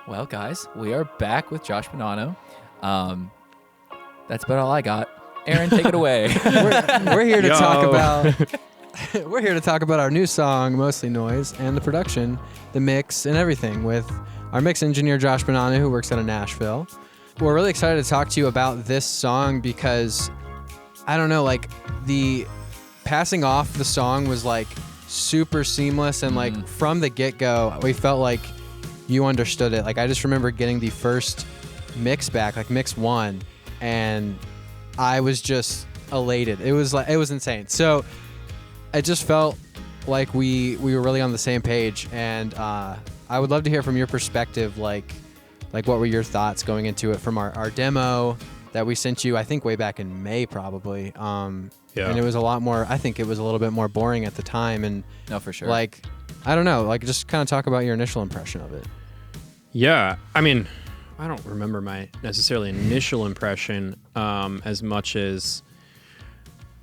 Well, guys, we are back with Josh Bonanno. That's about all I got. Aaron, take it away. We're here to talk about we're here to talk about our new song, Mostly Noise, and the production, the mix, and everything with our mix engineer Josh Bonanno, who works out of Nashville. We're really excited to talk to you about this song because I don't know, like the passing off the song was like super seamless, and like from the get-go, we felt like you understood it. Like I just remember getting the first mix back, like mix 1, and I was just elated. It was insane. So it just felt like we were really on the same page, and I would love to hear from your perspective, like what were your thoughts going into it from our demo that we sent you, I think way back in May probably. And it was a lot more, I think it was a little bit more boring at the time. And no, for sure. Like, I don't know, like just kind of talk about your initial impression of it. Yeah, I mean, I don't remember my necessarily initial impression as much as,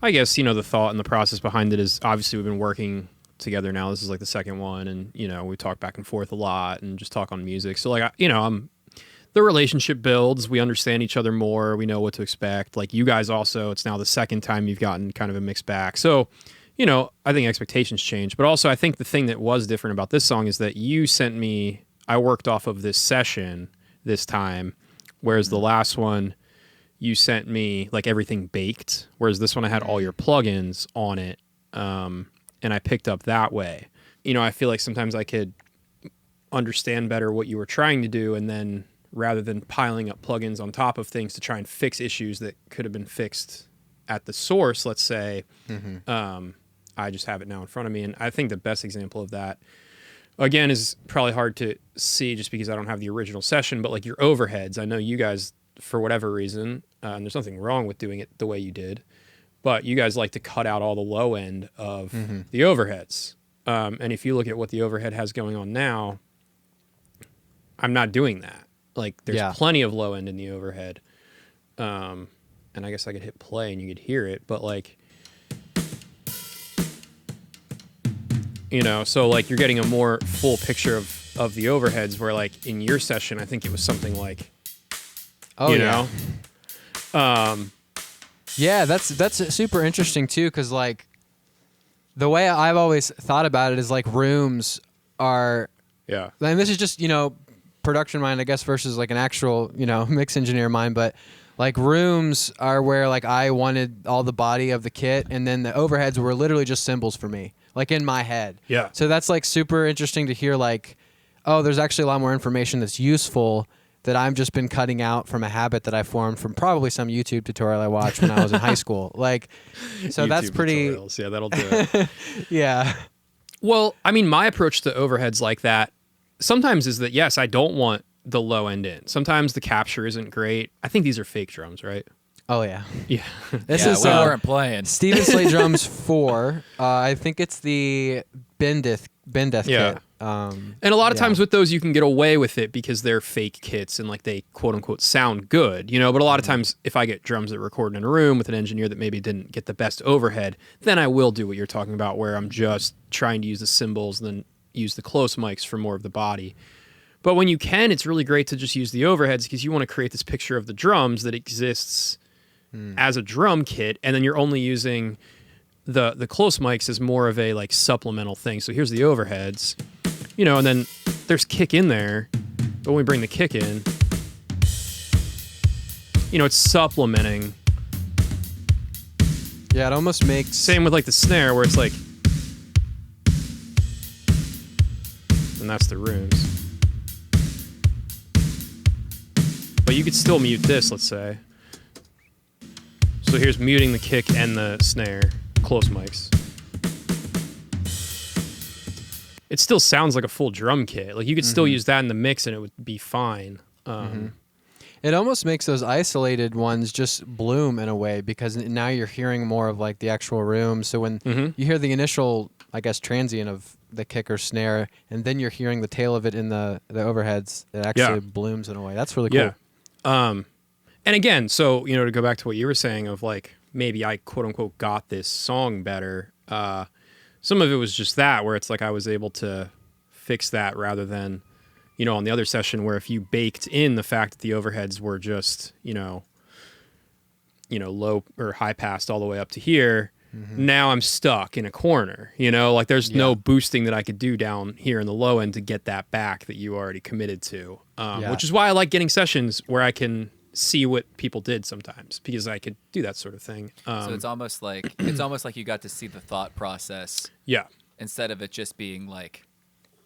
I guess, the thought and the process behind it is obviously we've been working together now. This is like the second one, and, we talk back and forth a lot and just talk on music. So like, the relationship builds, we understand each other more, we know what to expect. Like you guys also, it's now the second time you've gotten kind of a mix back. So, I think expectations change, but also I think the thing that was different about this song is that you sent me, I worked off of this session this time, whereas the last one you sent me like everything baked, whereas this one I had all your plugins on it, and I picked up that way. I feel like sometimes I could understand better what you were trying to do, and then rather than piling up plugins on top of things to try and fix issues that could have been fixed at the source, let's say, I just have it now in front of me. And I think the best example of that, again, is probably hard to see just because I don't have the original session, but like your overheads, I know you guys, for whatever reason, and there's nothing wrong with doing it the way you did, but you guys like to cut out all the low end of the overheads. And if you look at what the overhead has going on now, I'm not doing that. Like there's plenty of low end in the overhead. And I guess I could hit play and you could hear it, but like, so like you're getting a more full picture of the overheads, where like in your session, I think it was something like, Yeah, that's super interesting too, because like the way I've always thought about it is like rooms are, and this is just production mind, I guess, versus like an actual mix engineer mind, but like rooms are where like I wanted all the body of the kit, and then the overheads were literally just symbols for me, like in my head. Yeah. So that's like super interesting to hear, like, oh, there's actually a lot more information that's useful that I've just been cutting out from a habit that I formed from probably some YouTube tutorial I watched when I was in high school. Like, so YouTube that's pretty. Tutorials. Yeah, that'll do it. Yeah. Well, I mean, my approach to overheads like that sometimes is that, yes, I don't want the low end in. Sometimes the capture isn't great. I think these are fake drums, right? Oh, yeah. Yeah. This we is weren't playing. Steven Slay Drums 4. I think it's the Bendeth kit. And a lot of times with those, you can get away with it because they're fake kits and like they quote unquote sound good, but a lot of times if I get drums that record in a room with an engineer that maybe didn't get the best overhead, then I will do what you're talking about, where I'm just trying to use the cymbals and then use the close mics for more of the body. But when you can, it's really great to just use the overheads because you want to create this picture of the drums that exists as a drum kit, and then you're only using the close mics as more of a like supplemental thing. So here's the overheads, and then there's kick in there, but when we bring the kick in, it's supplementing. Yeah, it almost makes... Same with like the snare, where it's like, and that's the rooms. But you could still mute this, let's say. So here's muting the kick and the snare, close mics. It still sounds like a full drum kit. Like you could still use that in the mix and it would be fine. It almost makes those isolated ones just bloom in a way, because now you're hearing more of like the actual room. So when you hear the initial, I guess, transient of the kick or snare, and then you're hearing the tail of it in the overheads, it actually blooms in a way. That's really cool. Yeah. And again, so, to go back to what you were saying of like, maybe I quote unquote got this song better. Some of it was just that, where it's like I was able to fix that rather than, on the other session where if you baked in the fact that the overheads were just, low or high passed all the way up to here, now I'm stuck in a corner, like there's no boosting that I could do down here in the low end to get that back that you already committed to, which is why I like getting sessions where I can see what people did sometimes, because I could do that sort of thing. So it's almost like you got to see the thought process. Yeah. Instead of it just being like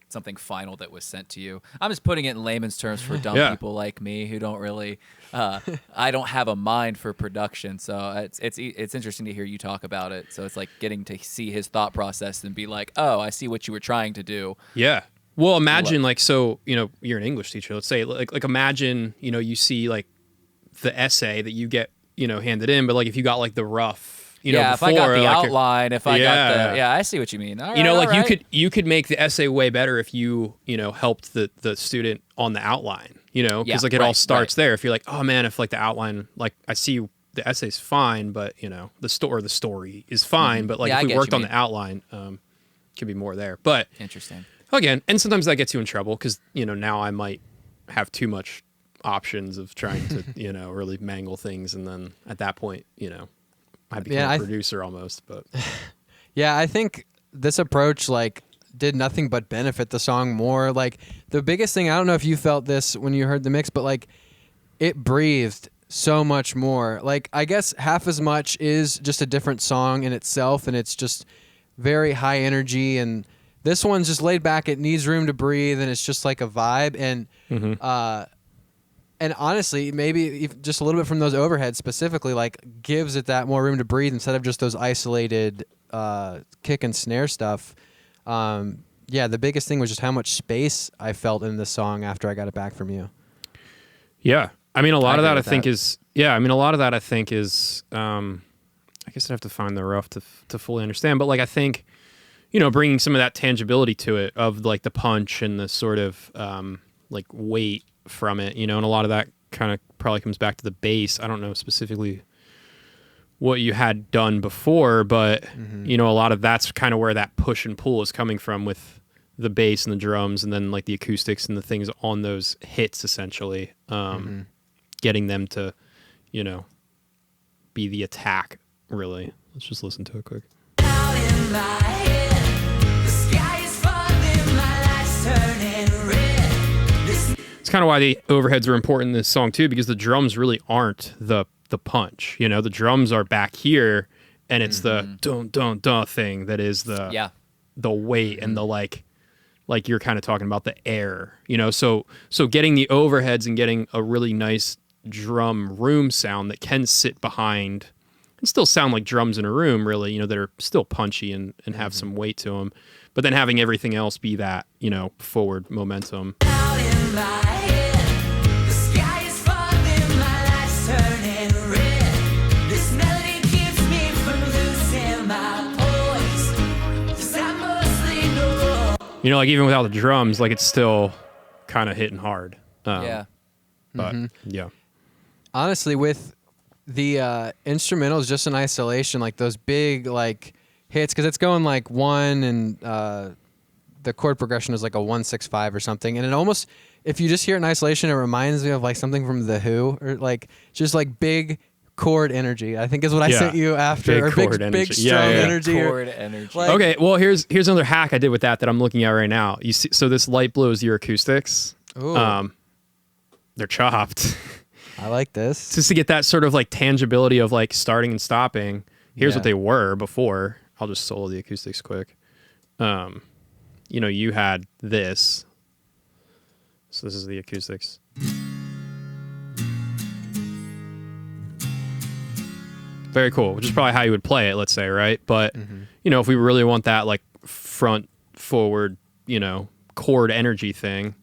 something final that was sent to you. I'm just putting it in layman's terms for dumb people like me who don't really, I don't have a mind for production. So it's interesting to hear you talk about it. So it's like getting to see his thought process and be like, oh, I see what you were trying to do. Yeah. Well, imagine you're an English teacher. Let's say like imagine, you see like the essay that you get, handed in, but like if you got like the rough, if before, I got the like outline, if I got the, I see what you mean. All right, you could make the essay way better if you helped the student on the outline, because it all starts there. If you're like, oh man, if like the outline, like I see the essay's fine, but the story is fine, but like if we worked on the outline, could be more there. But interesting. Again, and sometimes that gets you in trouble because now I might have too much options of trying to really mangle things, and then at that point I became a producer almost. But yeah, I think this approach like did nothing but benefit the song more. Like the biggest thing, I don't know if you felt this when you heard the mix, but like it breathed so much more. Like I guess half as much is just a different song in itself, and it's just very high energy, and this one's just laid back. It needs room to breathe, and it's just like a vibe. And honestly, maybe just a little bit from those overheads specifically, like gives it that more room to breathe instead of just those isolated kick and snare stuff. The biggest thing was just how much space I felt in this song after I got it back from you. Yeah, I mean, a lot of that I think is. I guess I'd have to find the rough to fully understand, but like I think, bringing some of that tangibility to it of like the punch and the sort of like weight from it, and a lot of that kind of probably comes back to the bass. I don't know specifically what you had done before, but a lot of that's kind of where that push and pull is coming from with the bass and the drums, and then like the acoustics and the things on those hits, essentially getting them to be the attack, really. Let's just listen to it quick. Out in my head, the sky is falling, my life's turning red. It's kind of why the overheads are important in this song too, because the drums really aren't the punch. The drums are back here, and it's the dun dun dun thing that is the weight and the like you're kind of talking about the air. So getting the overheads and getting a really nice drum room sound that can sit behind and still sound like drums in a room, really. That are still punchy and have some weight to them, but then having everything else be that forward momentum. Out in my head, the sky is falling, my life's turning red. This melody keeps me from losing my voice, 'cause I mostly know. Like even without the drums, like it's still kind of hitting hard. But yeah. Honestly, with the instrumentals just in isolation, like those big like hits, because it's going like one, and the chord progression is like a 1-6-5 or something, and it almost, if you just hear it in isolation, it reminds me of like something from The Who, or like just like big chord energy, I think is what I sent you after. Big strong energy. Chord energy. Like, okay, well here's another hack I did with that I'm looking at right now. You see, so this light blue is your acoustics. Ooh. They're chopped. I like this. Just to get that sort of like tangibility of like starting and stopping. Here's what they were before. I'll just solo the acoustics quick. You had this. So this is the acoustics. Very cool, which is probably how you would play it, let's say, right? But, if we really want that like front, forward, chord energy thing,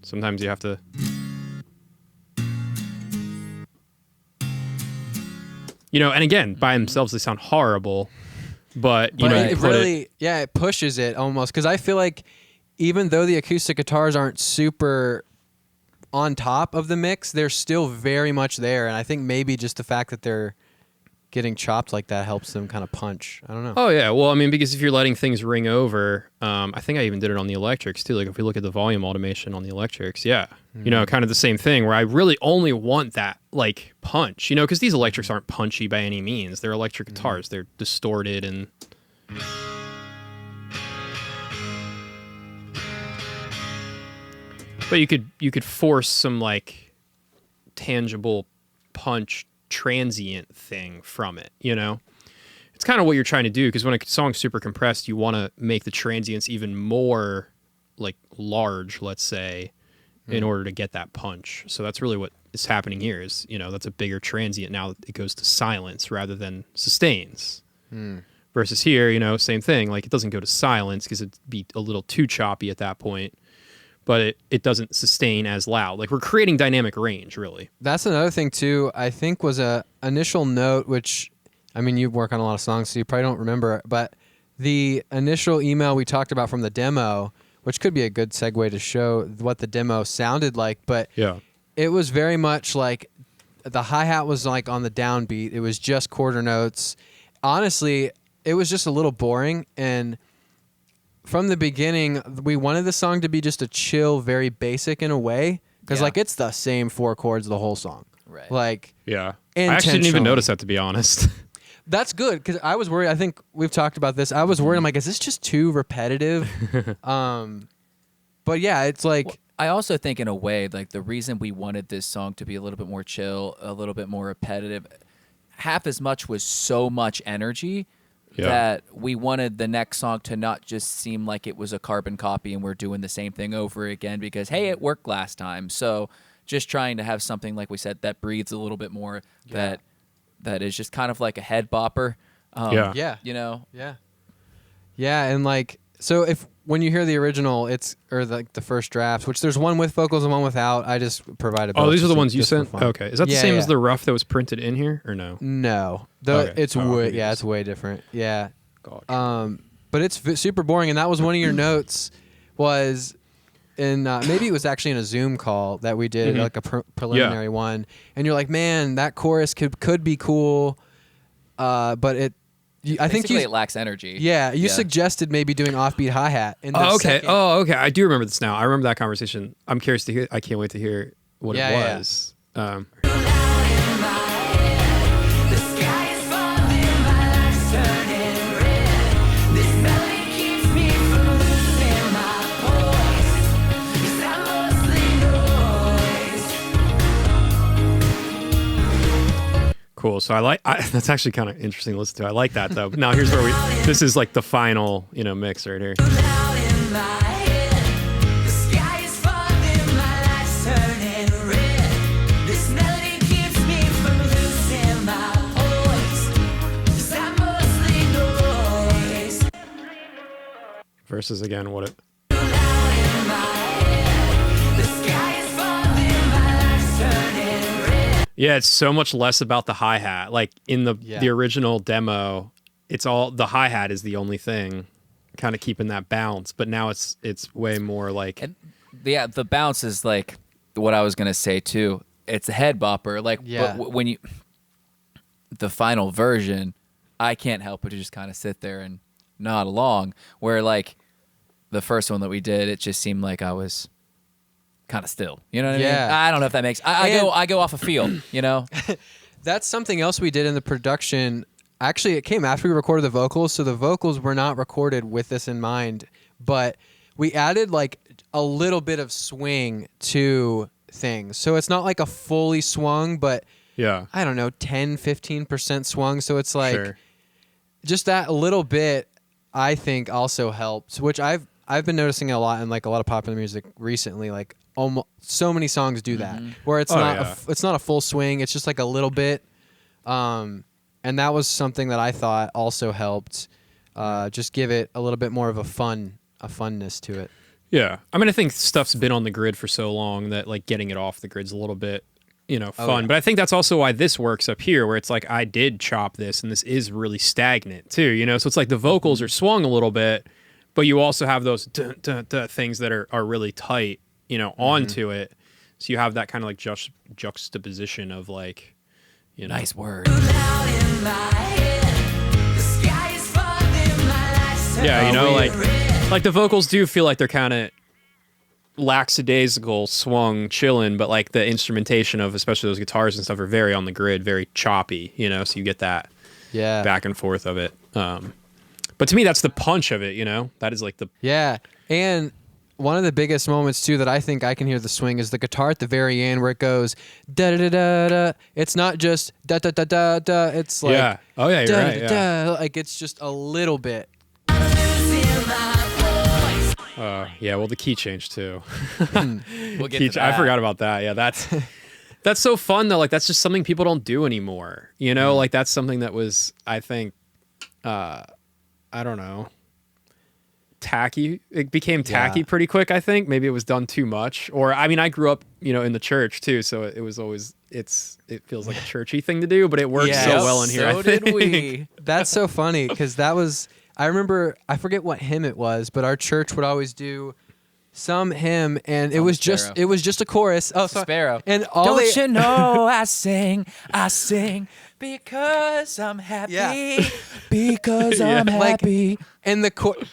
sometimes you have to... and again, by themselves, they sound horrible, but it really, it pushes it almost, because I feel like even though the acoustic guitars aren't super on top of the mix, they're still very much there, and I think maybe just the fact that they're getting chopped like that helps them kind of punch. I don't know. Oh yeah, well I mean because if you're letting things ring over, I think I even did it on the electrics too. Like if we look at the volume automation on the electrics, yeah, you know, kind of the same thing where I really only want that like punch, you know, because these electrics aren't punchy by any means. They're electric guitars. They're distorted and. But you could force some like tangible punch transient thing from it, you know? It's kind of what you're trying to do because when a song's super compressed, you want to make the transients even more like large, let's say, in order to get that punch. So that's really what is happening here is, you know, that's a bigger transient now that it goes to silence rather than sustains. Versus here, you know, same thing. Like it doesn't go to silence because it'd be a little too choppy at that point. But it doesn't sustain as loud. Like we're creating dynamic range, really. That's another thing too. I think was a initial note, which, I mean, you work on a lot of songs, so you probably don't remember. But the initial email we talked about from the demo, which could be a good segue to show what the demo sounded like. But yeah, it was very much like the hi-hat was like on the downbeat. It was just quarter notes. Honestly, it was just a little boring and. From the beginning, we wanted the song to be just a chill, very basic in a way, because like it's the same 4 chords the whole song. Right. Like yeah. I actually didn't even notice that, to be honest. That's good because I was worried. I think we've talked about this. I was worried. I'm like, is this just too repetitive? But yeah, it's like. Well, I also think in a way, like the reason we wanted this song to be a little bit more chill, a little bit more repetitive, half as much was so much energy. Yeah. That we wanted the next song to not just seem like it was a carbon copy and we're doing the same thing over again because, hey, it worked last time. So just trying to have something, like we said, that breathes a little bit more, that is just kind of like a head bopper. Yeah. You know? Yeah. Yeah, and like, so when you hear the original, it's, or the first draft, which there's one with vocals and one without, I just provided both. Oh, these are the ones you sent? Okay. Is that the same as the rough that was printed in here, or no? No. It's way different. Yeah. Gotcha. But it's super boring, and that was one of your notes was in, maybe it was actually in a Zoom call that we did, like a preliminary one, and you're like, man, that chorus could be cool, but I think it lacks energy. Yeah, you suggested maybe doing offbeat hi-hat. Okay. Oh, okay. I do remember this now. I remember that conversation. I'm curious to hear. I can't wait to hear what it was. Yeah. Cool. So that's actually kind of interesting to listen to. I like that though. Now here's where this is like the final, mix right here. Versus again, what it. Yeah, it's so much less about the hi-hat. Like in the original demo, it's all the hi-hat is the only thing kind of keeping that bounce, but now it's way more like the bounce is like what I was going to say too. It's a head bopper but when you the final version, I can't help but to just kind of sit there and nod along, where like the first one that we did, it just seemed like I was kind of still, you know what I mean? I don't know if that makes. I go off a feel, That's something else we did in the production. Actually, it came after we recorded the vocals, so the vocals were not recorded with this in mind, but we added like a little bit of swing to things. So it's not like a fully swung, but I don't know, 10-15% swung. So it's like just that little bit, I think also helps, which I've been noticing a lot in like a lot of popular music recently, like almost so many songs do that where it's it's not a full swing, it's just like a little bit, and that was something that I thought also helped just give it a little bit more of a funness to it. I mean, I think stuff's been on the grid for so long that like getting it off the grid's a little bit fun. But I think that's also why this works up here, where it's like I did chop this and this is really stagnant too, so it's like the vocals are swung a little bit, but you also have those things that are really tight, onto it. So you have that kind of like juxtaposition of like, You know? Nice word. Yeah, you know, like the vocals do feel like they're kind of lackadaisical, swung, chilling, but like the instrumentation of especially those guitars and stuff are very on the grid, very choppy, you know, so you get that back and forth of it. But to me, that's the punch of it, you know? That is like the... Yeah, and one of the biggest moments, too, that I think I can hear the swing is the guitar at the very end where it goes da-da-da-da-da. It's not just da-da-da-da-da. It's like... Yeah. Oh, yeah, you're right, yeah. Like, it's just a little bit. Yeah, well, the key change, too. We'll get to that. I forgot about that. Yeah, that's so fun, though. Like, that's just something people don't do anymore. You know? Like, that's something that was, I think, I don't know, tacky. It became tacky pretty quick, I think. Maybe it was done too much. Or, I mean, I grew up, you know, in the church, too, so it was always, it feels like a churchy thing to do, but it works so well in here, I think. So did we. That's so funny, because that was... I remember, I forget what hymn it was, but our church would always do some hymn, and it was just a chorus. Oh, sorry. Sparrow. And all Don't you know I sing because I'm happy. Yeah. Because I'm happy. And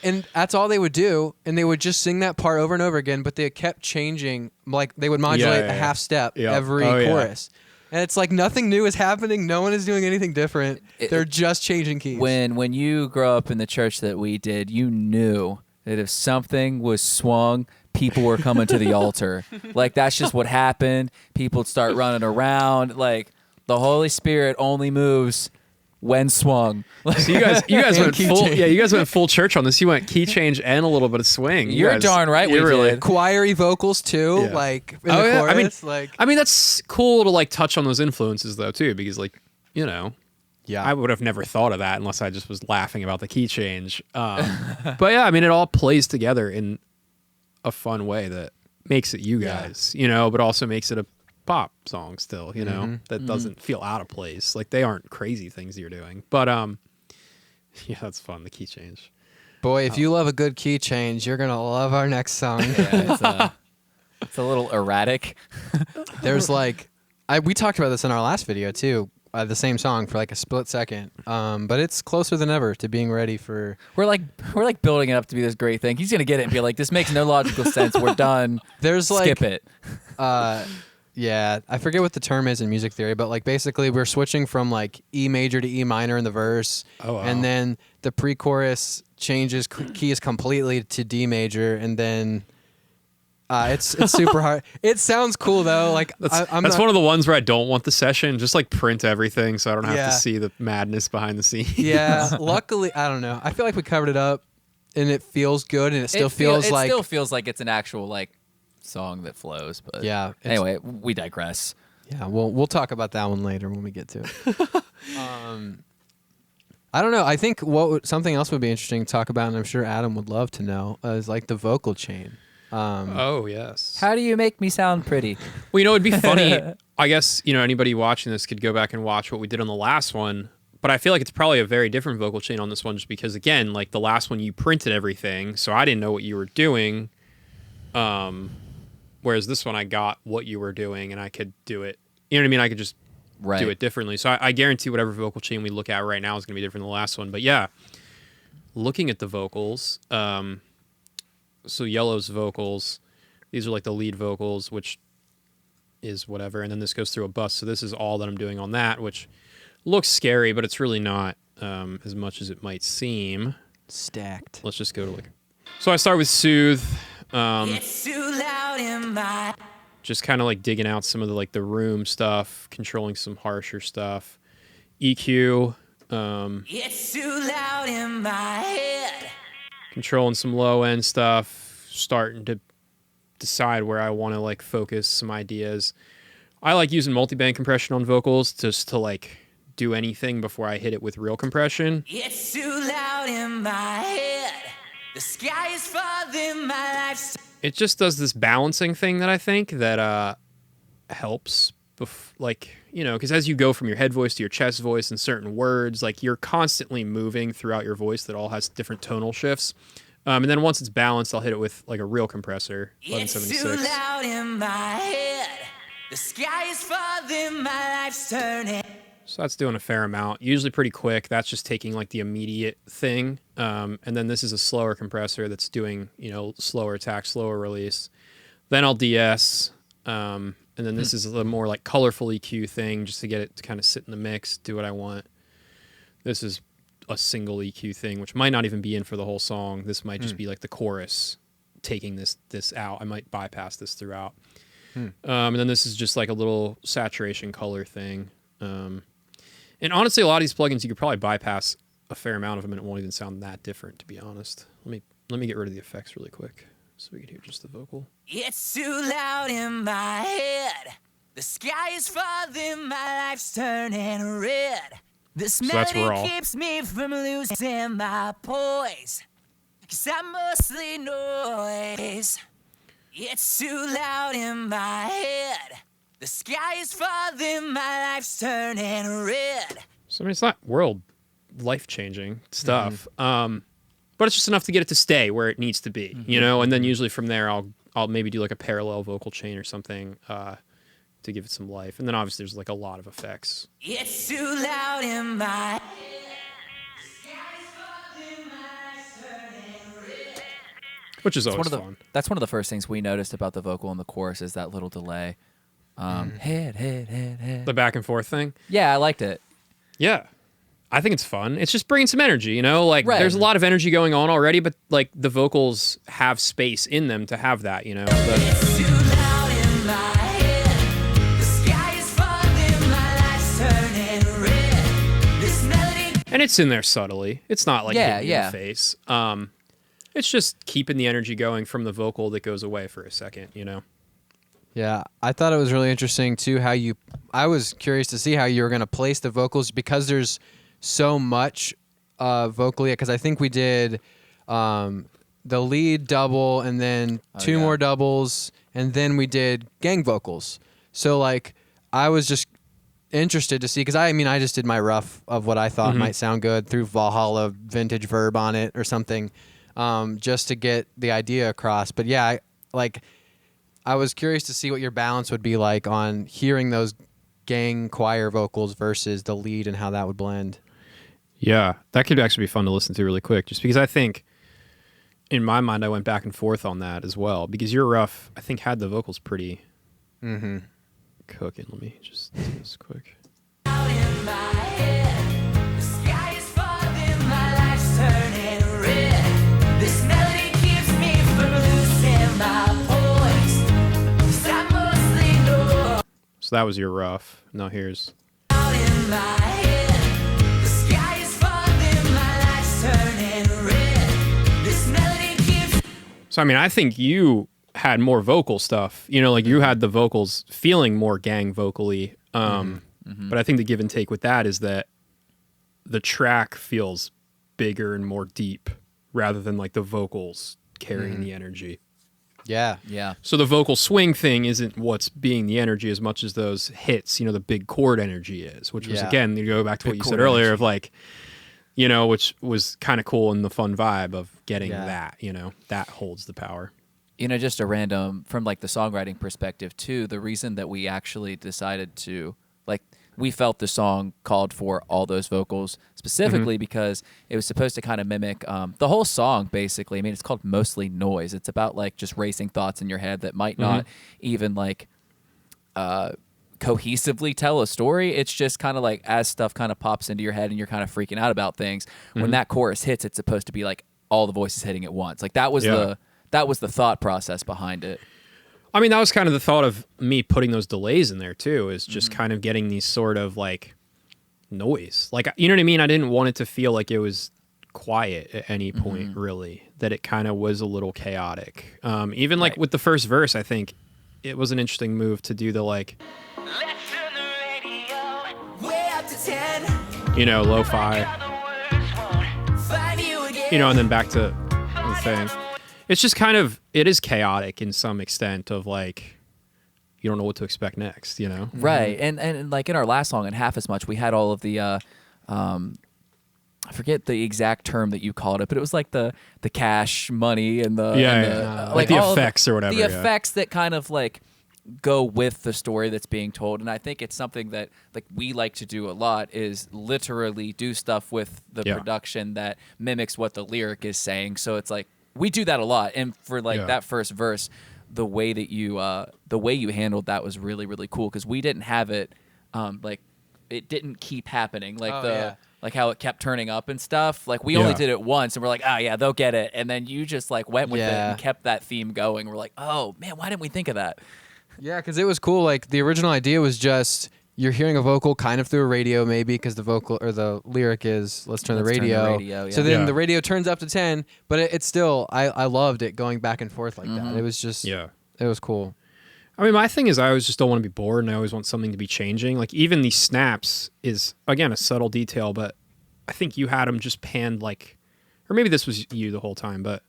and that's all they would do, and they would just sing that part over and over again, but they kept changing, like they would modulate a half step every chorus. And it's like nothing new is happening. No one is doing anything different. They're just changing keys. When you grow up in the church that we did, you knew that if something was swung, people were coming to the altar. Like, that's just what happened. People would start running around. Like, the Holy Spirit only moves when swung. So you guys went full you guys went full church on this. You went key change and a little bit of swing. You're darn right we did. Choiry vocals too, like in the chorus. I mean that's cool to like touch on those influences though too, because like, you know, I would have never thought of that unless I just was laughing about the key change. But yeah, I mean it all plays together in a fun way that makes it you guys, you know, but also makes it a pop song still, you know, that doesn't feel out of place. Like they aren't crazy things you're doing, but yeah, that's fun. The key change, boy, if you love a good key change, you're gonna love our next song. Yeah, it's a little erratic. There's like we talked about this in our last video too, the same song for like a split second, but it's closer than ever to being ready for... We're like building it up to be this great thing. He's gonna get it and be like, this makes no logical sense, we're done. There's like... skip it. Yeah, I forget what the term is in music theory, but like basically we're switching from like E major to E minor in the verse, and then the pre-chorus changes keys completely to D major, and then it's super hard. It sounds cool though. Like that's one of the ones where I don't want the session. Just like print everything so I don't have to see the madness behind the scenes. Yeah, luckily I don't know. I feel like we covered it up, and it feels good, and it still feels like it's an actual like song that flows, but anyway, we digress. Yeah, we'll talk about that one later when we get to it. I don't know. I think something else would be interesting to talk about, and I'm sure Adam would love to know, is like the vocal chain. Oh yes. How do you make me sound pretty? Well, you know, it'd be funny. I guess, you know, anybody watching this could go back and watch what we did on the last one. But I feel like it's probably a very different vocal chain on this one, just because, again, like the last one you printed everything, so I didn't know what you were doing. Whereas this one, I got what you were doing, and I could do it. You know what I mean? I could just do it differently. So I guarantee whatever vocal chain we look at right now is going to be different than the last one. But yeah, looking at the vocals, so Yellow's vocals, these are like the lead vocals, which is whatever. And then this goes through a bus. So this is all that I'm doing on that, which looks scary, but it's really not as much as it might seem. Stacked. Let's just go to like... So I start with Soothe. It's too loud in my... Just kind of like digging out some of the like the room stuff, controlling some harsher stuff. EQ. It's too loud in my head. Controlling some low end stuff. Starting to decide where I want to like focus some ideas. I like using multi-band compression on vocals just to like do anything before I hit it with real compression. It's too loud in my head. The sky is falling, my life's... It just does this balancing thing that I think that helps, like, you know, because as you go from your head voice to your chest voice and certain words, like you're constantly moving throughout your voice that all has different tonal shifts. And then once it's balanced, I'll hit it with like a real compressor, 1176. It's too loud in my head. The sky is falling, my life's turning. So that's doing a fair amount, usually pretty quick. That's just taking like the immediate thing. And then this is a slower compressor that's doing, slower attack, slower release. Then I'll DS. And then this is a more like colorful EQ thing just to get it to kind of sit in the mix, do what I want. This is a single EQ thing, which might not even be in for the whole song. This might just be like the chorus taking this out. I might bypass this throughout. And then this is just like a little saturation color thing. And honestly, a lot of these plugins, you could probably bypass a fair amount of them and it won't even sound that different, to be honest. Let me get rid of the effects really quick so we can hear just the vocal. It's too loud in my head. The sky is falling, my life's turning red. This that's melody raw. keeps me from losing my poise. 'Cause I'm mostly noise. It's too loud in my head. The sky is falling, my life's turning red. So I mean, it's not world life-changing stuff, but it's just enough to get it to stay where it needs to be, And then usually from there, I'll maybe do like a parallel vocal chain or something to give it some life, and then obviously there's like a lot of effects. It's too loud in my Which is always fun. That's one of the first things we noticed about the vocal in the chorus is that little delay. Head. The back and forth thing. Yeah, I liked it. Yeah. I think it's fun. It's just bringing some energy, Like, Right. there's a lot of energy going on already, but, like, the vocals have space in them to have that, It's too loud in my head. The sky is falling, my life's turning red. This melody. And it's in there subtly. It's not, like, hitting you in the face. It's just keeping the energy going from the vocal that goes away for a second, Yeah, I thought it was really interesting too I was curious to see how you were going to place the vocals because there's so much vocally, because I think we did the lead double and then two more doubles and then we did gang vocals. So like I was just interested to see, because I just did my rough of what I thought might sound good through Valhalla vintage verb on it or something, just to get the idea across. But yeah, I was curious to see what your balance would be like on hearing those gang choir vocals versus the lead and how that would blend. Yeah, that could actually be fun to listen to really quick, just because I think, in my mind, I went back and forth on that as well, because your rough, I think, had the vocals pretty cooking. Let me just do this quick. Out in my head. The sky is falling, my life's turning red. This melody keeps me from losing my poise. 'Cause I'm mostly noise. So that was your rough. Now here's... Out in my head. The sky is falling, my life's turning red. This melody keeps. So, I think you had more vocal stuff. You had the vocals feeling more gang vocally. But I think the give and take with that is that the track feels bigger and more deep rather than like the vocals carrying the energy. Yeah. Yeah. So the vocal swing thing isn't what's being the energy as much as those hits, the big chord energy is, which was, again, you go back to what you said earlier of like, which was kind of cool and the fun vibe of getting that, that holds the power. Just a random, from like the songwriting perspective too, the reason that we actually decided to, we felt the song called for all those vocals specifically because it was supposed to kind of mimic the whole song, basically. It's called Mostly Noise. It's about like just racing thoughts in your head that might not even like cohesively tell a story. It's just kind of like as stuff kind of pops into your head and you're kind of freaking out about things. When that chorus hits, it's supposed to be like all the voices hitting at once. Like that was the thought process behind it. That was kind of the thought of me putting those delays in there too, is just kind of getting these sort of like noise. Like, you know what I mean? I didn't want it to feel like it was quiet at any point, really, that it kind of was a little chaotic. Even like with the first verse, I think it was an interesting move to do the like, Let's turn the radio way up to 10. lo-fi, Find you again. and then back to the thing. It's just kind of, it is chaotic in some extent of like, you don't know what to expect next, Right. And like in our last song and Half As Much, we had all of the, I forget the exact term that you called it, but it was like the cash money and the, like the all effects or whatever. The effects that kind of like go with the story that's being told. And I think it's something that like we like to do a lot is literally do stuff with the production that mimics what the lyric is saying. So it's like we do that a lot. And for like that first verse, the way you handled that was really, really cool because we didn't have it like it didn't keep happening like like how it kept turning up and stuff. Like we only did it once and we're like, oh yeah, they'll get it. And then you just like went with it and kept that theme going. We're like, oh man, why didn't we think of that? Yeah, because it was cool. Like the original idea was just you're hearing a vocal kind of through a radio, maybe because the vocal or the lyric is let's turn the radio. So then the radio turns up to 10, but it's still I loved it going back and forth like that. It was just it was cool. I mean, my thing is I always just don't want to be bored, and I always want something to be changing. Like even these snaps is again a subtle detail, but I think you had them just panned like, or maybe this was you the whole time, but.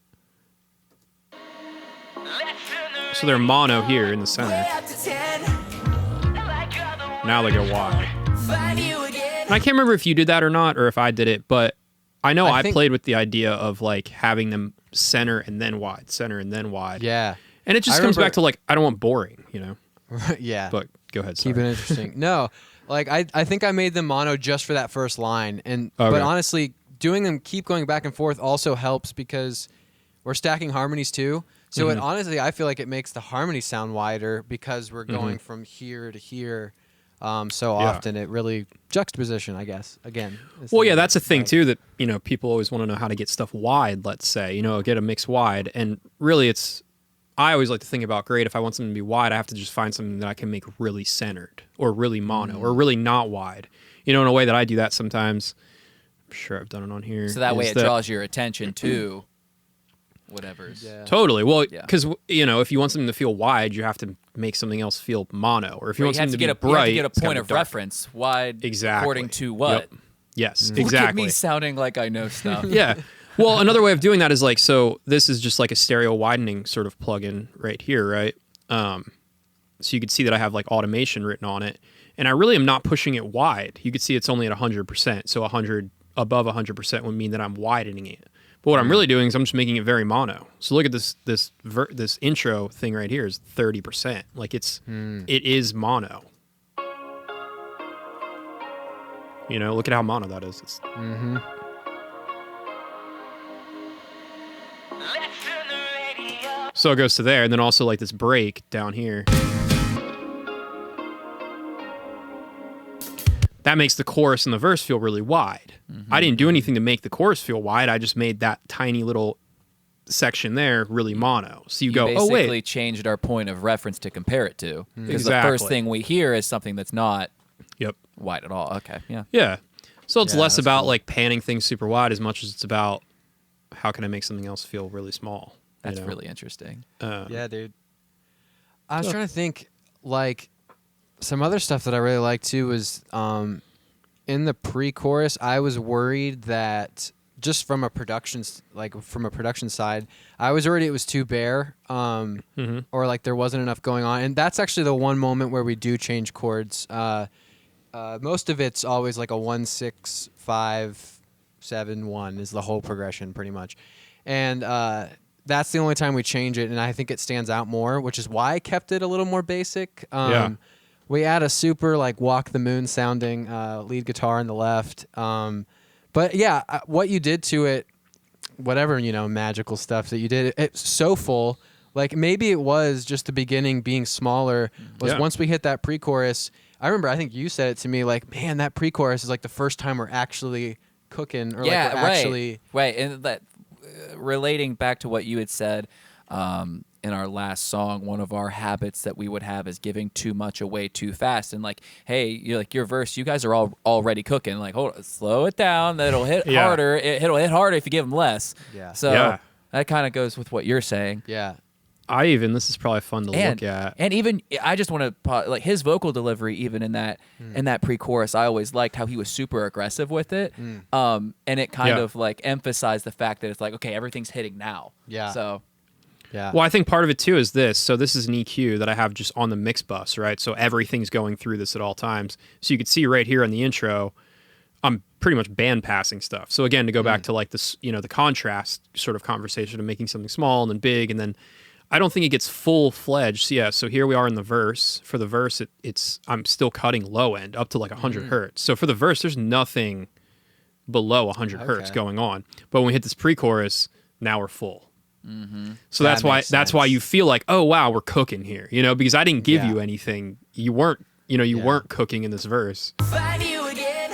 So they're mono here in the center. Now they go wide. And I can't remember if you did that or not, or if I did it, but I know I played with the idea of like having them center and then wide, center and then wide. Yeah. And it just comes back to like, I don't want boring, you know? Yeah. But go ahead. Sorry. Keep it interesting. No, like I think I made them mono just for that first line. And but honestly, doing them keep going back and forth also helps because we're stacking harmonies too. So it honestly, I feel like it makes the harmony sound wider because we're going from here to here so often. It really juxtaposition, I guess. Again. Well, yeah, that's a thing too that you know people always want to know how to get stuff wide. Let's say get a mix wide, and really, I always like to think about great. If I want something to be wide, I have to just find something that I can make really centered or really mono or really not wide. In a way that I do that sometimes. I'm sure I've done it on here. So that way it draws your attention to. Whatever's totally well because if you want something to feel wide, you have to make something else feel mono, or if you want something to be bright, you have to get a point of reference wide according to what. Yes, Look exactly. at me sounding like I know stuff. Yeah. Well, another way of doing that is like, so this is just like a stereo widening sort of plugin right here, right? So you can see that I have like automation written on it, and I really am not pushing it wide. You can see it's only at 100%, so 100 above 100% would mean that I'm widening it. But what I'm really doing is I'm just making it very mono. So look at this intro thing right here is 30%. Like it is mono. Look at how mono that is. So it goes to there, and then also like this break down here. That makes the chorus and the verse feel really wide. I didn't do anything to make the chorus feel wide. I just made that tiny little section there really mono. So you go, oh wait. Basically changed our point of reference to compare it to. Because the first thing we hear is something that's not wide at all. Okay, yeah. Yeah. So it's less about like panning things super wide as much as it's about how can I make something else feel really small. That's really interesting. Yeah, dude. I was trying to think like some other stuff that I really liked too was in the pre-chorus. I was worried that just from a production side, I was worried it was too bare, or like there wasn't enough going on. And that's actually the one moment where we do change chords. Most of it's always like a 1 6 5 7 1 is the whole progression pretty much, and that's the only time we change it. And I think it stands out more, which is why I kept it a little more basic. We add a super like Walk the Moon sounding lead guitar on the left. But yeah, what you did to it, whatever, magical stuff that you did, it's so full. Like maybe it was just the beginning being smaller was once we hit that pre-chorus. I remember, I think you said it to me like, man, that pre-chorus is like the first time we're actually cooking or like we're actually. Right. And that relating back to what you had said, in our last song, one of our habits that we would have is giving too much away too fast. And like, hey, you're like your verse, you guys are all already cooking. Like, hold on, slow it down. That'll hit harder. It'll hit harder if you give them less. Yeah. So that kind of goes with what you're saying. Yeah. This is probably fun to look at. And even I just want to like his vocal delivery, even in that pre-chorus, I always liked how he was super aggressive with it. And it kind of like emphasized the fact that it's like, okay, everything's hitting now. Yeah. So. Yeah. Well, I think part of it too is this. So this is an EQ that I have just on the mix bus, right? So everything's going through this at all times. So you can see right here on the intro, I'm pretty much band passing stuff. So again, to go back to like this, the contrast sort of conversation of making something small and then big, and then I don't think it gets full-fledged. So, yeah, so here we are in the verse. For the verse, I'm still cutting low end up to like 100 hertz. So for the verse, there's nothing below 100 hertz going on. But when we hit this pre-chorus, now we're full. So that's why you feel like, oh wow, we're cooking here, because I didn't give you anything. You weren't cooking in this verse. Find you again.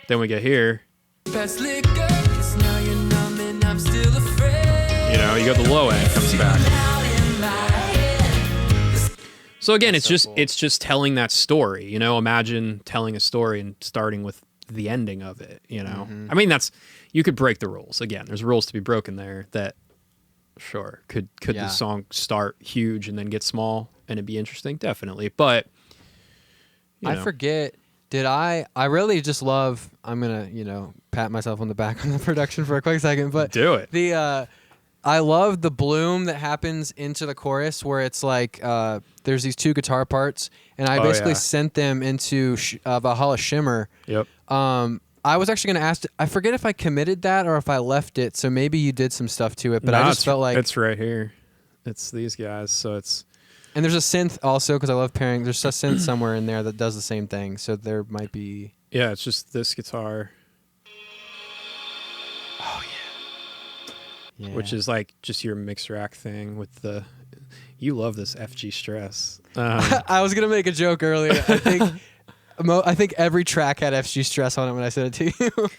Then we get here. Best liquor, 'cause now you're numb and I'm still afraid. You got the low end comes back. Loud in my head. So again, it's just telling that story. Imagine telling a story and starting with the ending of it. I mean, you could break the rules. Again, there's rules to be broken there. That sure could the song start huge and then get small and it'd be interesting? Definitely, but I forget. Did I really just love. I'm gonna pat myself on the back on the production for a quick second, but do it. I love the bloom that happens into the chorus where it's like there's these two guitar parts, and I basically sent them into Valhalla Shimmer. Yep. I was actually going to ask. I forget if I committed that or if I left it. So maybe you did some stuff to it, but I just felt like it's right here. It's these guys. So it's and there's a synth also because I love pairing. There's a synth somewhere in there that does the same thing. So there might be. Yeah, it's just this guitar. Oh yeah. Which is like just your mix rack thing with the. You love this FG Stress. I was gonna make a joke earlier. I think every track had FG Stress on it when I sent it to you.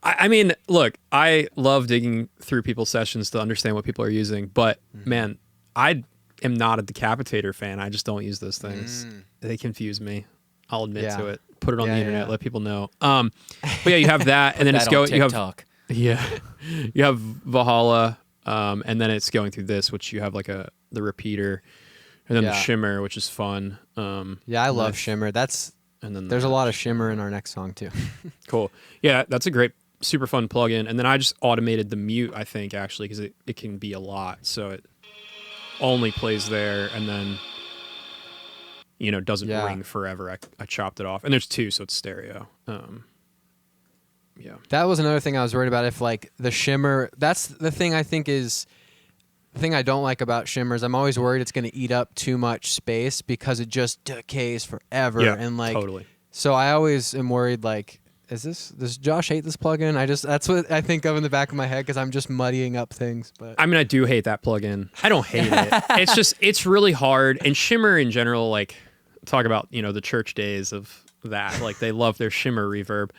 I mean, look, I love digging through people's sessions to understand what people are using, but man, I am not a Decapitator fan. I just don't use those things. They confuse me. I'll admit to it. Put it on the internet. Let people know. But yeah, you have that, and then it's going. You have Valhalla, and then it's going through this, which you have like the repeater, and then the shimmer, which is fun. I love shimmer. And then there's a lot of shimmer in our next song too. Cool. Yeah, that's a great, super fun plugin. And then I just automated the mute, I think, actually, because it can be a lot. So it only plays there and then, doesn't ring forever. I chopped it off. And there's two, so it's stereo. Yeah. That was another thing I was worried about. If like the shimmer, that's the thing I think is the thing I don't like about shimmers. I'm always worried it's going to eat up too much space because it just decays forever. Yeah, and like, totally. So I always am worried like, does Josh hate this plugin? That's what I think of in the back of my head because I'm just muddying up things. But I mean, I do hate that plugin. I don't hate it. It's really hard. And shimmer in general, like talk about, the church days of that. Like they love their shimmer reverb.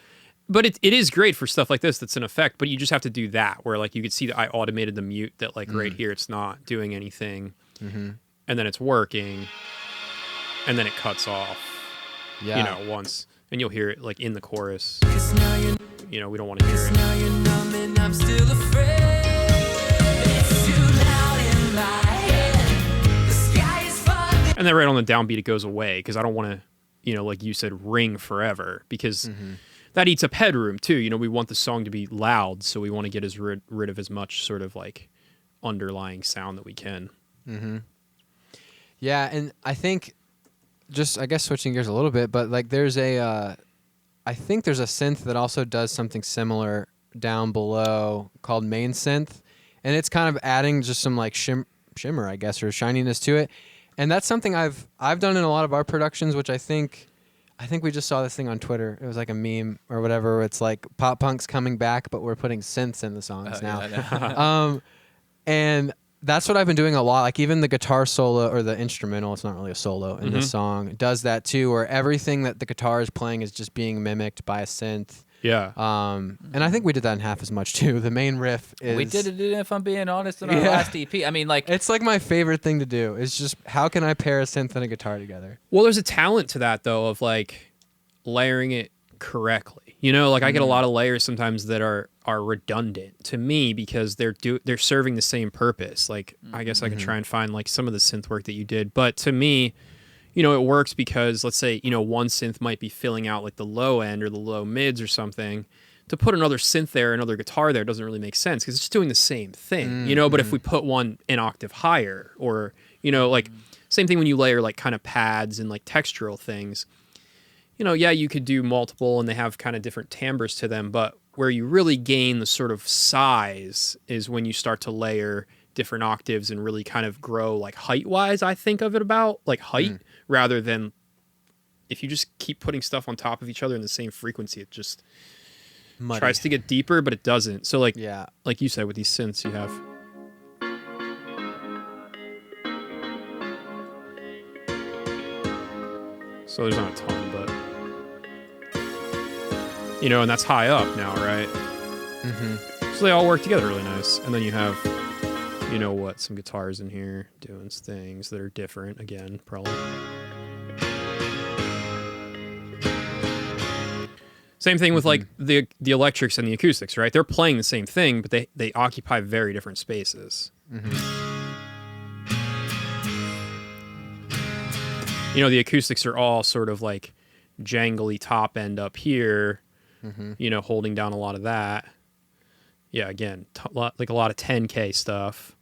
But it is great for stuff like this that's in effect, but you just have to do that where like you could see that I automated the mute that like right here it's not doing anything and then it's working and then it cuts off once and you'll hear it like in the chorus. We don't want to hear it. Now you're numb and I'm still afraid. It's too loud in my head. The sky is falling. And then right on the downbeat it goes away because I don't want to, like you said, ring forever because that eats up headroom too. We want the song to be loud, so we want to get rid of as much sort of like underlying sound that we can. Yeah, and I think I guess switching gears a little bit, but like there's I think there's a synth that also does something similar down below called main synth, and it's kind of adding just some like shimmer, I guess, or shininess to it. And that's something I've done in a lot of our productions, which I think we just saw this thing on Twitter. It was like a meme or whatever. Where it's like pop punk's coming back, but we're putting synths in the songs now. And that's what I've been doing a lot. Like even the guitar solo or the instrumental, it's not really a solo in this song, does that too, where everything that the guitar is playing is just being mimicked by a synth. Yeah. And I think we did that in half as much too. The main riff is... We did it, if I'm being honest, in our last EP. I mean, like... It's like my favorite thing to do. It's just, how can I pair a synth and a guitar together? Well, there's a talent to that, though, of like layering it correctly. Like I get a lot of layers sometimes that are redundant to me because they're serving the same purpose. Like, I guess I can try and find like some of the synth work that you did. But to me... it works because let's say, one synth might be filling out like the low end or the low mids or something. To put another synth there, another guitar there doesn't really make sense because it's just doing the same thing, but if we put one an octave higher or, like same thing when you layer like kind of pads and like textural things, you could do multiple and they have kind of different timbres to them, but where you really gain the sort of size is when you start to layer different octaves and really kind of grow like height wise. I think of it about like height rather than if you just keep putting stuff on top of each other in the same frequency, it just Muddy. tries to get deeper, but it doesn't. So like Yeah. like you said with these synths, you have. So there's not a ton, but you know, and that's high up now, right? Mm-hmm. So they all work together really nice. And then you have, you know what, some guitars in here doing things that are different again, probably. Same thing with like the electrics and the acoustics, right? They're playing the same thing, but they occupy very different spaces. You know, the acoustics are all sort of like jangly top end up here, you know, holding down a lot of that. Yeah, again, like a lot of 10K stuff.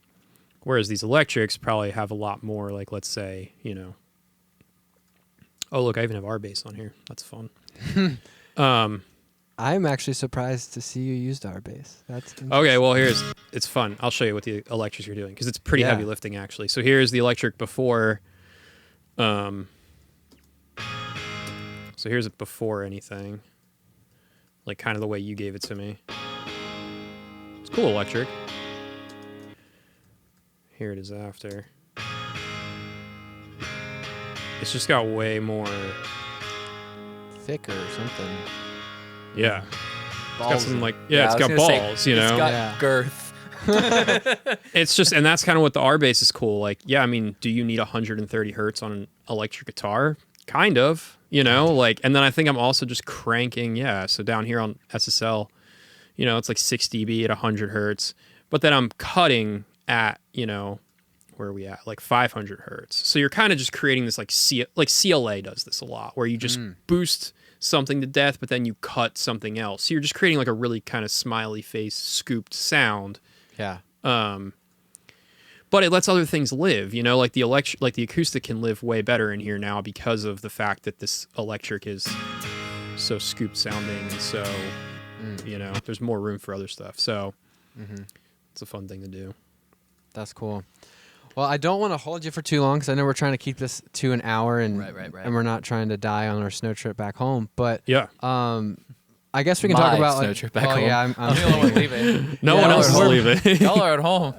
Whereas these electrics probably have a lot more, like, let's say, you know. Oh, look, I even have our bass on here. That's fun. I'm actually surprised to see you used our bass. That's Okay, well, it's fun. I'll show you what the electrics are doing because it's pretty heavy lifting, actually. So here's the electric before. So here's it before anything. Like kind of the way you gave it to me. It's cool electric. Here it is after. It's just got way more. thicker or something. Yeah. Balls. It's got some like I it's was got gonna say, balls, you know. It's got Yeah. girth. It's just, and that's kind of what the R bass is cool. Like, yeah, I mean, do you need 130 hertz on an electric guitar? Kind of, you know, like, and then I think I'm also just cranking. Yeah. So down here on SSL, you know, it's like 6 dB at 100 hertz, but then I'm cutting at, you know, where are we at? Like 500 hertz. So you're kind of just creating this like CLA does this a lot where you just boost something to death, but then you cut something else. So you're just creating like a really kind of smiley face scooped sound. Yeah. But it lets other things live, you know, like the acoustic can live way better in here now because of the fact that this electric is so scooped sounding and so, you know, there's more room for other stuff. So it's a fun thing to do. That's cool. Well, I don't want to hold you for too long because I know we're trying to keep this to an hour and Right. and we're not trying to die on our snow trip back home. But Yeah. I guess we can talk My about snow like, trip back well, home. yeah, I'm the only one leaving. No Yeah, one else is we're- leaving. Y'all are at home.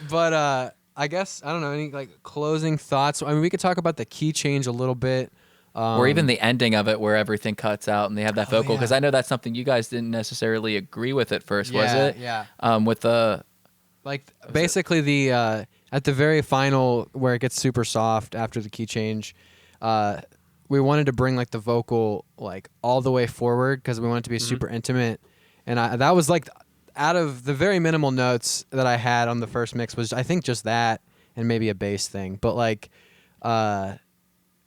But I guess I don't know any like closing thoughts. I mean, we could talk about the key change a little bit, Or even the ending of it where everything cuts out and they have that vocal. Because I know that's something you guys didn't necessarily agree with at first, was Yeah, it? yeah. With the... like basically the at the very final where it gets super soft after the key change, we wanted to bring like the vocal like all the way forward because we wanted it to be super intimate, and that was like out of the very minimal notes that I had on the first mix was I think just that and maybe a bass thing, but like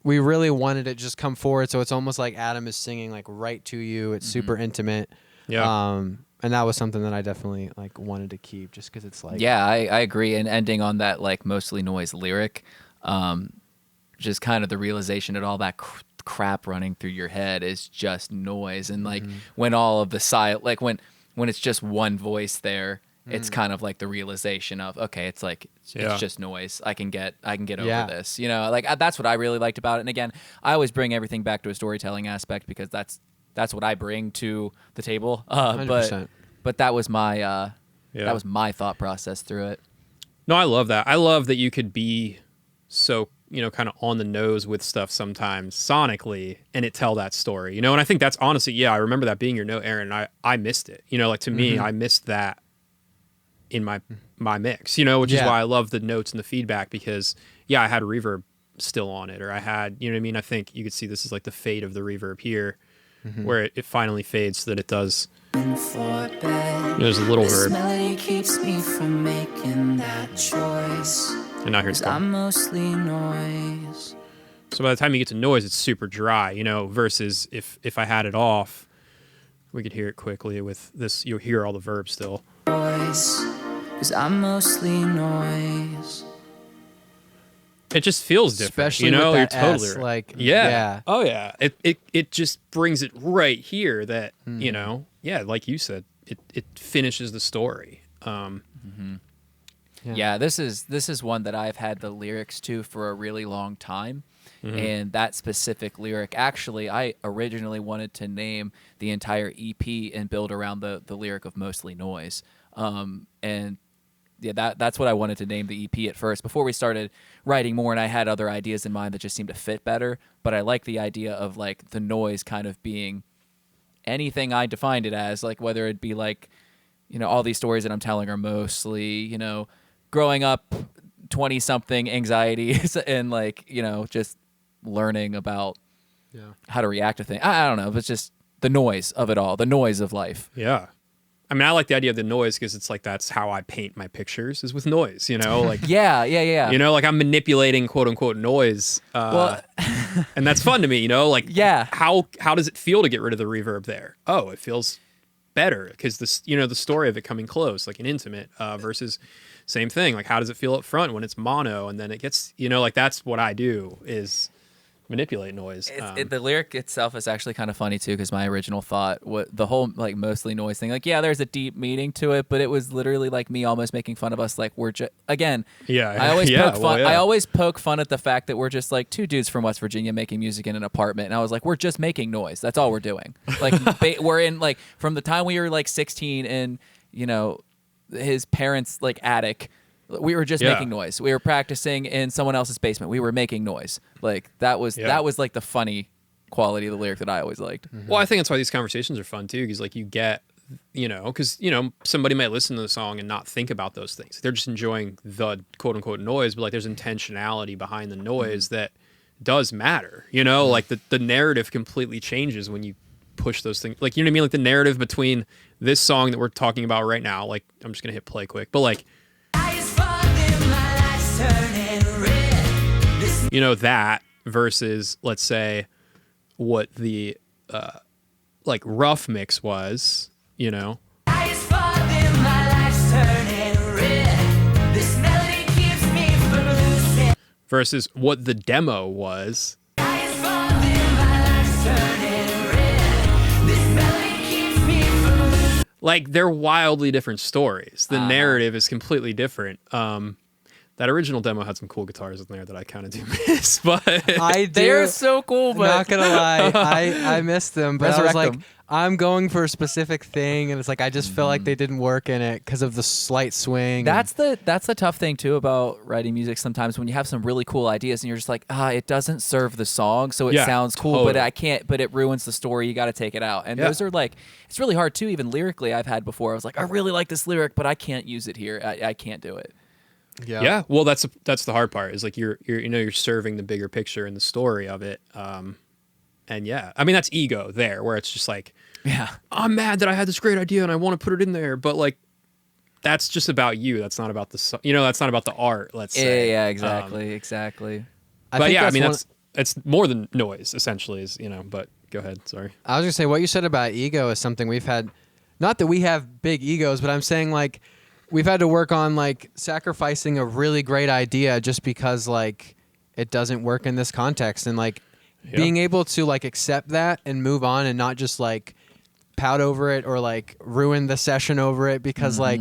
we really wanted it just come forward so it's almost like Adam is singing like right to you. It's super intimate. Yeah. And that was something that I definitely like wanted to keep just because it's like Yeah, I agree. And ending on that like mostly noise lyric, just kind of the realization that all that crap running through your head is just noise. And like when all of the like when it's just one voice there, it's kind of like the realization of, okay, it's like, it's just noise. I can get over this, you know, like that's what I really liked about it. And again, I always bring everything back to a storytelling aspect because that's what I bring to the table. 100%. But that was my Yeah. thought process through it. No, I love that. I love that you could be so, you know, kind of on the nose with stuff sometimes sonically and it tell that story, you know? And I think that's honestly, yeah, I remember that being your note, Aaron. I missed it, you know, like to me, I missed that in my mix, you know, which is why I love the notes and the feedback because I had reverb still on it or I had, you know what I mean? I think you could see this is like the fade of the reverb here where it finally fades so that it does. There's a little verb. Melody keeps me from making that choice. And now here's I'm mostly noise. So by the time you get to noise, it's super dry, you know, versus if I had it off, we could hear it quickly with this. You'll hear all the verbs still. Voice, 'cause I'm mostly noise. It just feels different, especially you know. with that You're totally S, right. like Yeah. Oh yeah. It just brings it right here that you know. Yeah, like you said, it finishes the story. Yeah, this is one that I've had the lyrics to for a really long time. And that specific lyric, actually, I originally wanted to name the entire EP and build around the lyric of Mostly Noise. And yeah, that's what I wanted to name the EP at first before we started writing more, and I had other ideas in mind that just seemed to fit better. But I like the idea of like the noise kind of being anything I defined it as, like whether it be like, all these stories that I'm telling are mostly, growing up 20-something anxieties and like, just learning about how to react to things. I don't know. It's just the noise of it all, the noise of life. Yeah. I mean, I like the idea of the noise because it's like that's how I paint my pictures is with noise, like Yeah. like I'm manipulating quote unquote noise, and that's fun to me, like Yeah. How does it feel to get rid of the reverb there? Oh, it feels better because this the story of it coming close, like an intimate versus same thing. Like how does it feel up front when it's mono and then it gets like that's what I do is manipulate noise. The lyric itself is actually kind of funny too, because my original thought, the whole like mostly noise thing, like there's a deep meaning to it, but it was literally like me almost making fun of us, like we're just I always poke fun at the fact that we're just like two dudes from West Virginia making music in an apartment, and I was like, we're just making noise. That's all we're doing. Like we're in like from the time we were like 16 in his parents' like attic. We were just making noise. We were practicing in someone else's basement. We were making noise. Like that was like the funny quality of the lyric that I always liked. Well, I think that's why these conversations are fun too, because like you get, because somebody might listen to the song and not think about those things. They're just enjoying the quote unquote noise, but like there's intentionality behind the noise that does matter. Like the narrative completely changes when you push those things. Like what I mean? Like the narrative between this song that we're talking about right now. Like I'm just gonna hit play quick, but like. That versus, let's say, what the like rough mix was, versus what the demo was. Like they're wildly different stories. The narrative is completely different. That original demo had some cool guitars in there that I kind of do miss, but they're so cool. But not gonna lie, I missed them. But I was like, them. I'm going for a specific thing, and it's like I just felt like they didn't work in it because of the slight swing. That's the tough thing too about writing music. Sometimes when you have some really cool ideas and you're just like, it doesn't serve the song, so it sounds cool, totally. but I can't. But it ruins the story. You got to take it out. And those are like, it's really hard too. Even lyrically, I've had before. I was like, I really like this lyric, but I can't use it here. I can't do it. Yeah. Well, that's the hard part is like you're serving the bigger picture and the story of it. And I mean, that's ego there where it's just like, I'm mad that I had this great idea and I want to put it in there, but like, that's just about you. That's not about that's not about the art. Let's say. Yeah, exactly. But I mean, it's more than noise essentially is, but go ahead. Sorry. I was gonna say what you said about ego is something we've had, not that we have big egos, but I'm saying like, we've had to work on like sacrificing a really great idea just because like it doesn't work in this context, and like being able to like accept that and move on and not just like pout over it or like ruin the session over it because like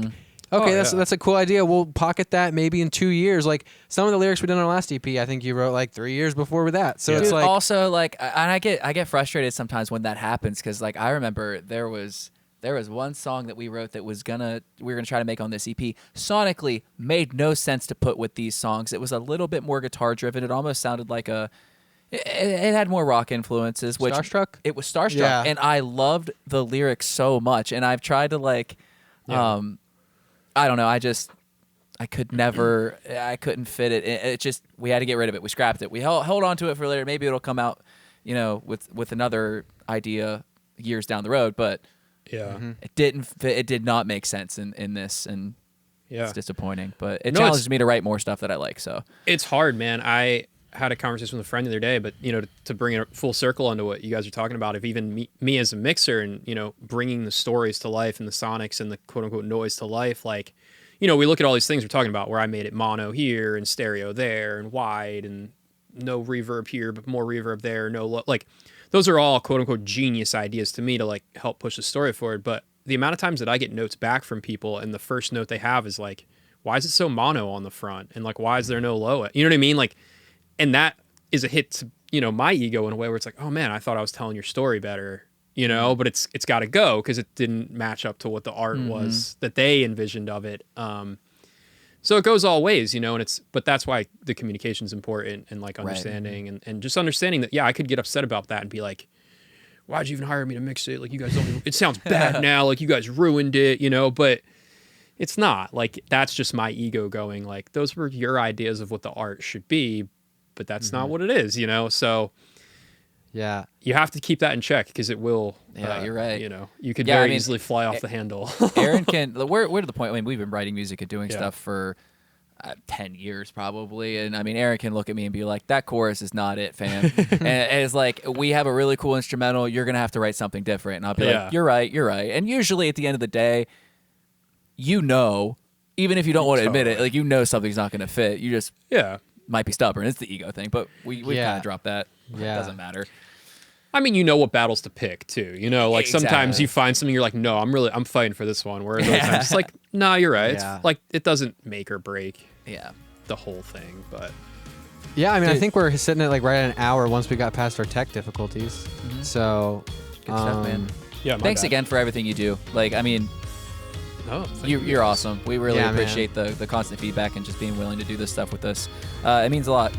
that's a cool idea, we'll pocket that maybe in 2 years. Like some of the lyrics we did on our last EP, I think you wrote like 3 years before that. So it's like also like, and I get frustrated sometimes when that happens because like I remember there was one song that we wrote that we were gonna try to make on this EP. Sonically, made no sense to put with these songs. It was a little bit more guitar driven. It almost sounded like it had more rock influences. Which Starstruck? It was Starstruck, and I loved the lyrics so much. And I've tried to like, I don't know. I could never. I couldn't fit it. It just we had to get rid of it. We scrapped it. We held on to it for later. Maybe it'll come out, with another idea years down the road, but. Yeah, it didn't fit. It did not make sense in this, and it's disappointing. But it No, challenges me to write more stuff that I like. So it's hard, man. I had a conversation with a friend the other day, but to bring it full circle onto what you guys are talking about, if even me as a mixer and bringing the stories to life and the sonics and the quote unquote noise to life, like we look at all these things we're talking about where I made it mono here and stereo there and wide and no reverb here but more reverb there, like. Those are all quote unquote genius ideas to me to like help push the story forward. But the amount of times that I get notes back from people and the first note they have is like, why is it so mono on the front? And like, why is there no low? You know what I mean? Like, and that is a hit to, you know, my ego in a way where it's like, oh man, I thought I was telling your story better, you know, but it's got to go because it didn't match up to what the art was that they envisioned of it. So it goes all ways, you know, and but that's why the communication is important and like understanding and just understanding that, yeah, I could get upset about that and be like, why'd you even hire me to mix it? Like, you guys don't, it sounds bad now. Like, you guys ruined it, you know, but it's not. Like, that's just my ego going, like, those were your ideas of what the art should be, but that's not what it is, you know? So, yeah, you have to keep that in check because it will. Yeah, you're right. You know, you could very easily fly off the handle. Aaron can. We're to the point. I mean, we've been writing music and doing stuff for 10 years probably, and I mean, Aaron can look at me and be like, "That chorus is not it, fam." and it's like, we have a really cool instrumental. You're gonna have to write something different, and I'll be like, "You're right, you're right." And usually, at the end of the day, you know, even if you don't want to admit it, like, you know, something's not gonna fit. You just might be stubborn. It's the ego thing, but we kind of dropped that. Yeah. It doesn't matter. I mean, you know what battles to pick too. You know, like sometimes you find something you're like, no, I'm fighting for this one. Whereas other times it's like, nah, you're right. Yeah. It's like, it doesn't make or break Yeah. the whole thing. But yeah, I mean, I think we're sitting at like right at an hour once we got past our tech difficulties. So Good stuff, man. yeah, Thanks again for everything you do. Like, I mean, you're awesome. We really appreciate the constant feedback and just being willing to do this stuff with us. It means a lot.